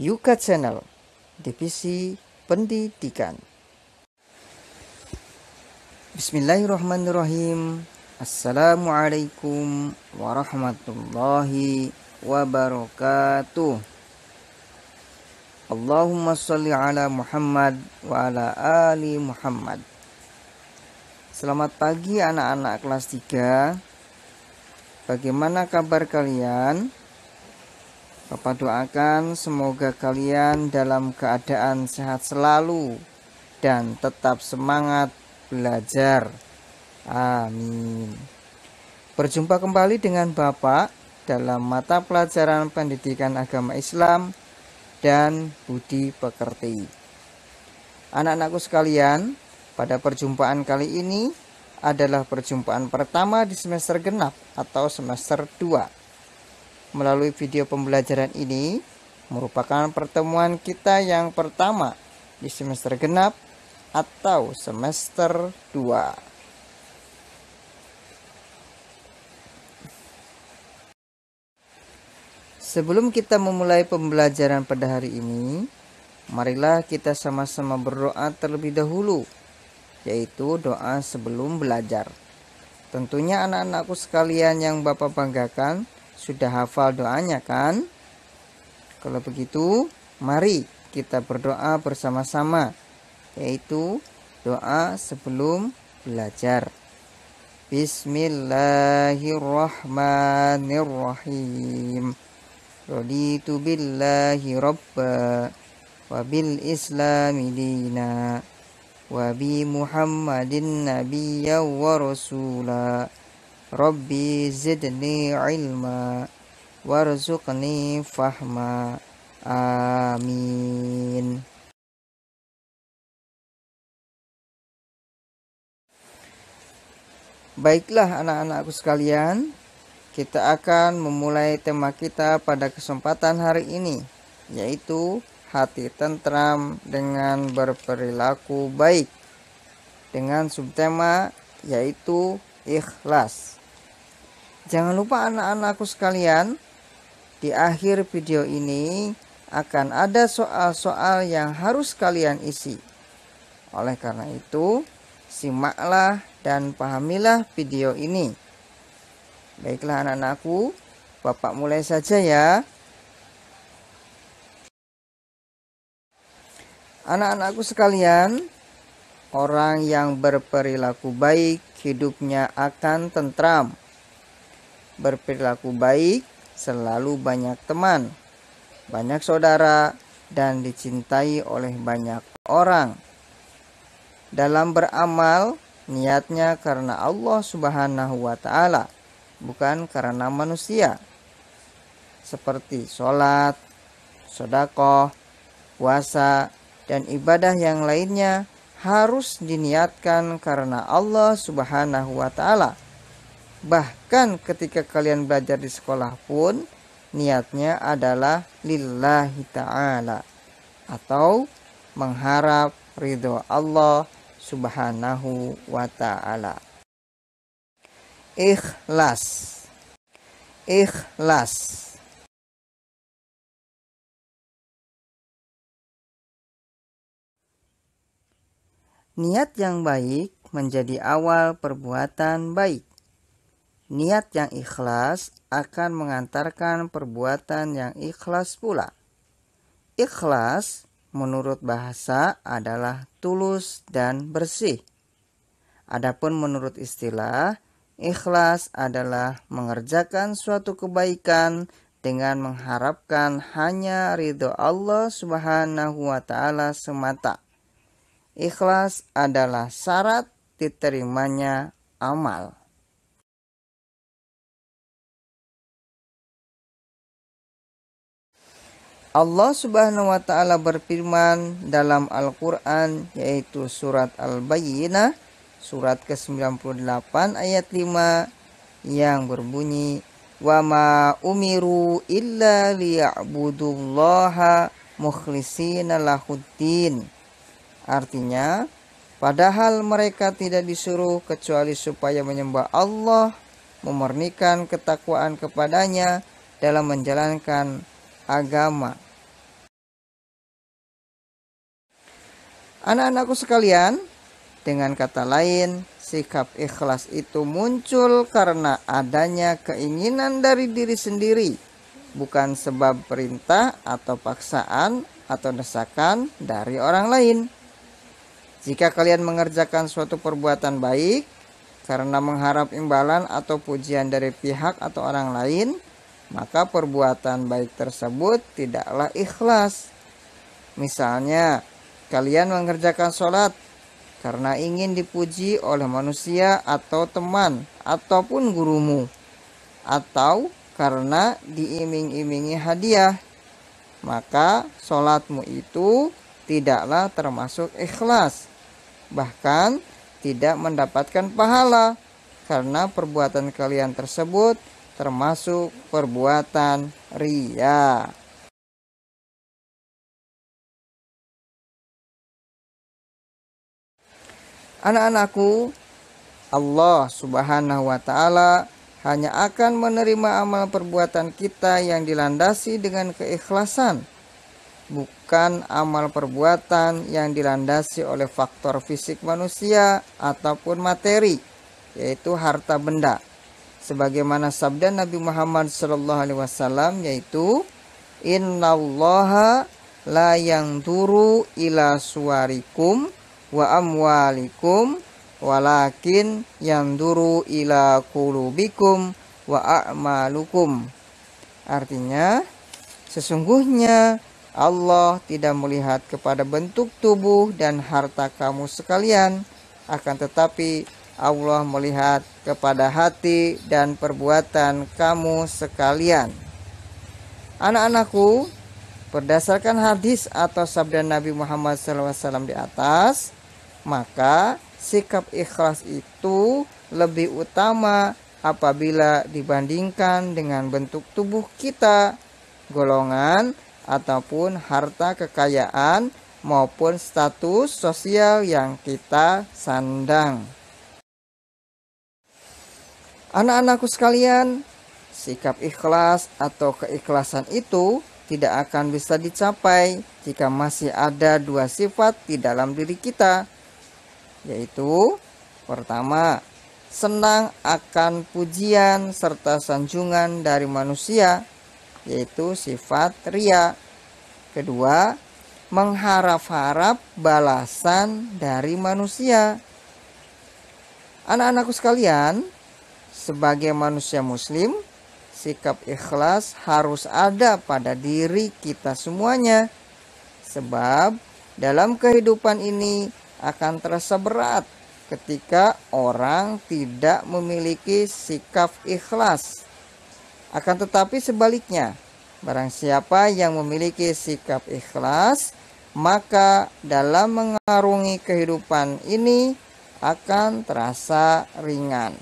Yuka Channel, Divisi Pendidikan. Bismillahirrahmanirrahim. Assalamualaikum warahmatullahi wabarakatuh. Allahumma sholli ala Muhammad wa ala ali Muhammad. Selamat pagi anak-anak kelas 3. Bagaimana kabar kalian? Bapak doakan semoga kalian dalam keadaan sehat selalu dan tetap semangat belajar. Amin. Berjumpa kembali dengan Bapak dalam mata pelajaran pendidikan agama Islam dan budi pekerti. Anak-anakku sekalian, pada perjumpaan kali ini adalah perjumpaan pertama di semester genap atau semester 2. Melalui video pembelajaran ini merupakan pertemuan kita yang pertama di semester genap atau semester 2. Sebelum kita memulai pembelajaran pada hari ini, marilah kita sama-sama berdoa terlebih dahulu, yaitu doa sebelum belajar. Tentunya anak-anakku sekalian yang Bapak banggakan sudah hafal doanya kan? Kalau begitu, mari kita berdoa bersama-sama, yaitu doa sebelum belajar. Bismillahirrahmanirrahim. Raditu billahi rabba wa bil islami dina wa bi muhammadin nabiyya wa rasula. Rabbi zidni ilma warzuqni fahma. Amin. Baiklah anak-anakku sekalian, kita akan memulai tema kita pada kesempatan hari ini, yaitu hati tentram dengan berperilaku baik, dengan subtema yaitu ikhlas. Jangan lupa anak-anakku sekalian, di akhir video ini akan ada soal-soal yang harus kalian isi. Oleh karena itu, simaklah dan pahamilah video ini. Baiklah anak-anakku, Bapak mulai saja ya. Anak-anakku sekalian, orang yang berperilaku baik hidupnya akan tentram. Berperilaku baik selalu banyak teman, banyak saudara, dan dicintai oleh banyak orang. Dalam beramal, niatnya karena Allah Subhanahu wa Ta'ala, bukan karena manusia, seperti sholat, sedekah, puasa, dan ibadah yang lainnya harus diniatkan karena Allah Subhanahu wa Ta'ala. Bahkan ketika kalian belajar di sekolah pun, niatnya adalah lillahi ta'ala, atau mengharap ridho Allah Subhanahu wa Ta'ala. Ikhlas. Ikhlas. Niat yang baik menjadi awal perbuatan baik. Niat yang ikhlas akan mengantarkan perbuatan yang ikhlas pula. Ikhlas menurut bahasa adalah tulus dan bersih. Adapun menurut istilah, ikhlas adalah mengerjakan suatu kebaikan dengan mengharapkan hanya ridho Allah Subhanahu wa Ta'ala semata. Ikhlas adalah syarat diterimanya amal. Allah Subhanahu wa Ta'ala berfirman dalam Al-Quran, yaitu surat Al-Bayyinah, surat ke-98 ayat 5, yang berbunyi, wa ma umiru illa liya'budullaha mukhlishina lahuddin. Artinya, padahal mereka tidak disuruh kecuali supaya menyembah Allah, memurnikan ketakwaan kepadanya dalam menjalankan agama. Anak-anakku sekalian, dengan kata lain, sikap ikhlas itu muncul karena adanya keinginan dari diri sendiri, bukan sebab perintah atau paksaan atau desakan dari orang lain. Jika kalian mengerjakan suatu perbuatan baik karena mengharap imbalan atau pujian dari pihak atau orang lain, maka perbuatan baik tersebut tidaklah ikhlas. Misalnya, kalian mengerjakan sholat karena ingin dipuji oleh manusia atau teman ataupun gurumu, atau karena diiming-imingi hadiah, maka sholatmu itu tidaklah termasuk ikhlas, bahkan tidak mendapatkan pahala, karena perbuatan kalian tersebut termasuk perbuatan riya. Anak-anakku, Allah Subhanahu wa Ta'ala hanya akan menerima amal perbuatan kita yang dilandasi dengan keikhlasan, bukan amal perbuatan yang dilandasi oleh faktor fisik manusia ataupun materi, yaitu harta benda. Sebagaimana sabda Nabi Muhammad SAW, yaitu innallaha la yanzuru ila suwarikum wa amwalikum walakin yanzuru ila qulubikum wa a'malukum. Artinya, sesungguhnya Allah tidak melihat kepada bentuk tubuh dan harta kamu sekalian, akan tetapi Allah melihat kepada hati dan perbuatan kamu sekalian. Anak-anakku, berdasarkan hadis atau sabda Nabi Muhammad SAW di atas, maka sikap ikhlas itu lebih utama apabila dibandingkan dengan bentuk tubuh kita, golongan, ataupun harta kekayaan maupun status sosial yang kita sandang. Anak-anakku sekalian, sikap ikhlas atau keikhlasan itu tidak akan bisa dicapai jika masih ada dua sifat di dalam diri kita, yaitu pertama, senang akan pujian serta sanjungan dari manusia, yaitu sifat riya. Kedua, mengharap-harap balasan dari manusia. Anak-anakku sekalian, sebagai manusia muslim, sikap ikhlas harus ada pada diri kita semuanya, sebab dalam kehidupan ini akan terasa berat ketika orang tidak memiliki sikap ikhlas. Akan tetapi sebaliknya, barang siapa yang memiliki sikap ikhlas, maka dalam mengarungi kehidupan ini akan terasa ringan.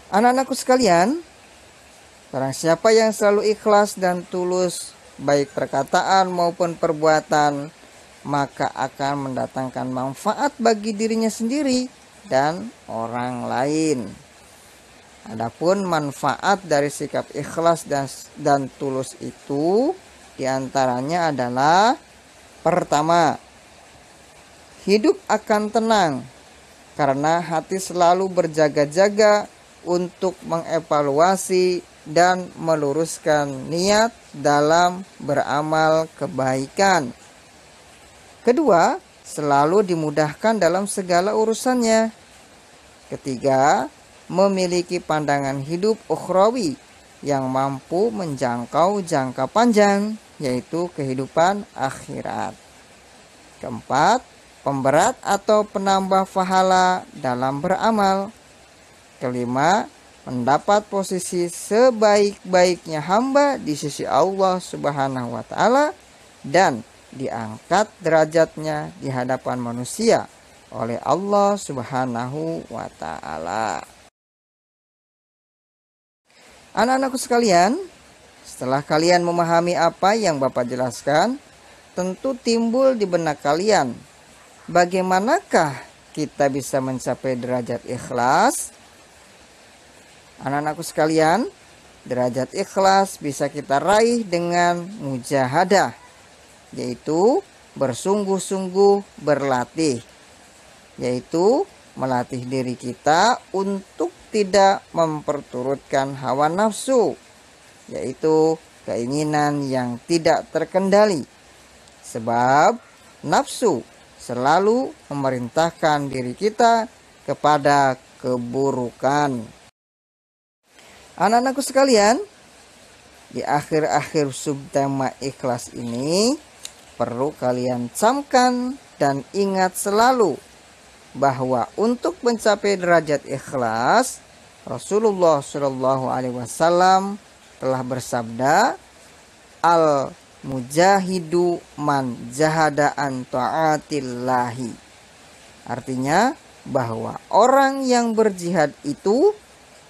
Anak-anakku sekalian, barang siapa yang selalu ikhlas dan tulus, baik perkataan maupun perbuatan, maka akan mendatangkan manfaat bagi dirinya sendiri dan orang lain. Adapun manfaat dari sikap ikhlas dan tulus itu diantaranya adalah: pertama, hidup akan tenang karena hati selalu berjaga-jaga untuk mengevaluasi dan meluruskan niat dalam beramal kebaikan. Kedua, selalu dimudahkan dalam segala urusannya. Ketiga, memiliki pandangan hidup ukhrawi yang mampu menjangkau jangka panjang, yaitu kehidupan akhirat. Keempat, pemberat atau penambah pahala dalam beramal. Kelima, mendapat posisi sebaik-baiknya hamba di sisi Allah Subhanahu wa Ta'ala dan diangkat derajatnya di hadapan manusia oleh Allah Subhanahu wa Ta'ala. Anak-anakku sekalian, setelah kalian memahami apa yang Bapak jelaskan, tentu timbul di benak kalian, bagaimanakah kita bisa mencapai derajat ikhlas? Anak-anakku sekalian, derajat ikhlas bisa kita raih dengan mujahadah, yaitu bersungguh-sungguh berlatih, yaitu melatih diri kita untuk tidak memperturutkan hawa nafsu, yaitu keinginan yang tidak terkendali. Sebab nafsu selalu memerintahkan diri kita kepada keburukan. Anak-anakku sekalian, di akhir-akhir subtema ikhlas ini perlu kalian camkan dan ingat selalu bahwa untuk mencapai derajat ikhlas, Rasulullah Shallallahu Alaihi Wasallam telah bersabda, al mujahidu man jahada an taatillahi. Artinya bahwa orang yang berjihad itu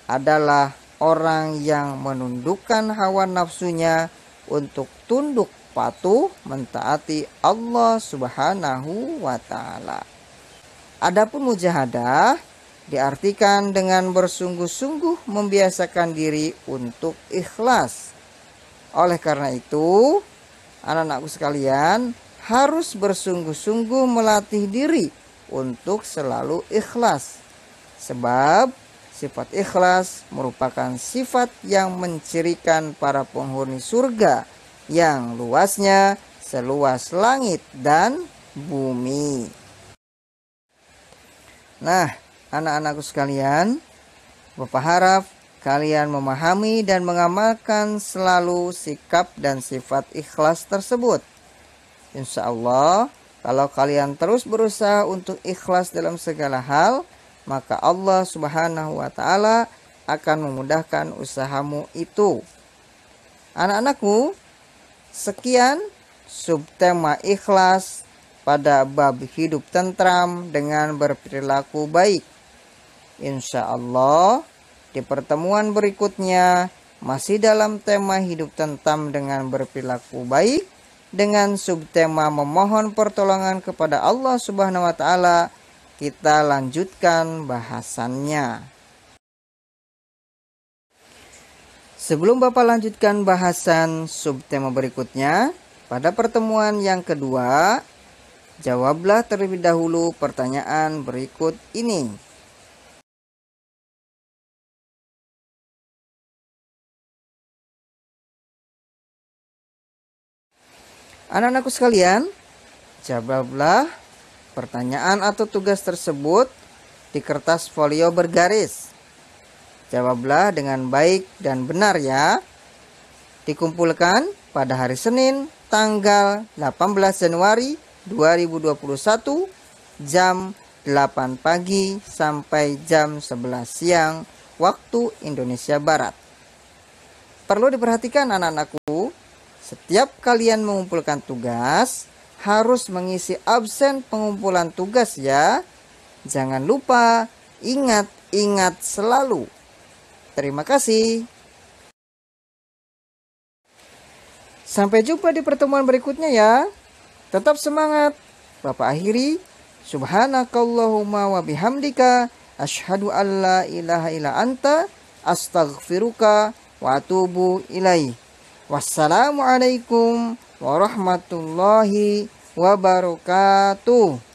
adalah orang yang menundukkan hawa nafsunya untuk tunduk patuh mentaati Allah Subhanahu wa taala. Adapun mujahadah diartikan dengan bersungguh-sungguh membiasakan diri untuk ikhlas. Oleh karena itu, anak-anakku sekalian harus bersungguh-sungguh melatih diri untuk selalu ikhlas. Sebab sifat ikhlas merupakan sifat yang mencirikan para penghuni surga yang luasnya seluas langit dan bumi. Nah, anak-anakku sekalian, Bapak harap kalian memahami dan mengamalkan selalu sikap dan sifat ikhlas tersebut. Insya Allah, kalau kalian terus berusaha untuk ikhlas dalam segala hal, maka Allah Subhanahu wa taala akan memudahkan usahamu itu. Anak-anakku, sekian subtema ikhlas pada bab hidup tentram dengan berperilaku baik. Insya Allah di pertemuan berikutnya masih dalam tema hidup tentram dengan berperilaku baik dengan subtema memohon pertolongan kepada Allah Subhanahu wa taala. Kita lanjutkan bahasannya. Sebelum Bapak lanjutkan bahasan subtema berikutnya, pada pertemuan yang kedua, jawablah terlebih dahulu pertanyaan berikut ini. Anak-anakku sekalian, jawablah pertanyaan atau tugas tersebut di kertas folio bergaris. Jawablah dengan baik dan benar ya. Dikumpulkan pada hari Senin tanggal 18 Januari 2021 jam 8 pagi sampai jam 11 siang waktu Indonesia Barat. Perlu diperhatikan anak-anakku, setiap kalian mengumpulkan tugas harus mengisi absen pengumpulan tugas ya. Jangan lupa, ingat selalu. Terima kasih. Sampai jumpa di pertemuan berikutnya ya. Tetap semangat. Bapak akhiri. Subhanakallahumma wa bihamdika asyhadu an la ilaha illa anta astaghfiruka wa atubu ilaih. Wassalamualaikum warahmatullahi wabarakatuh.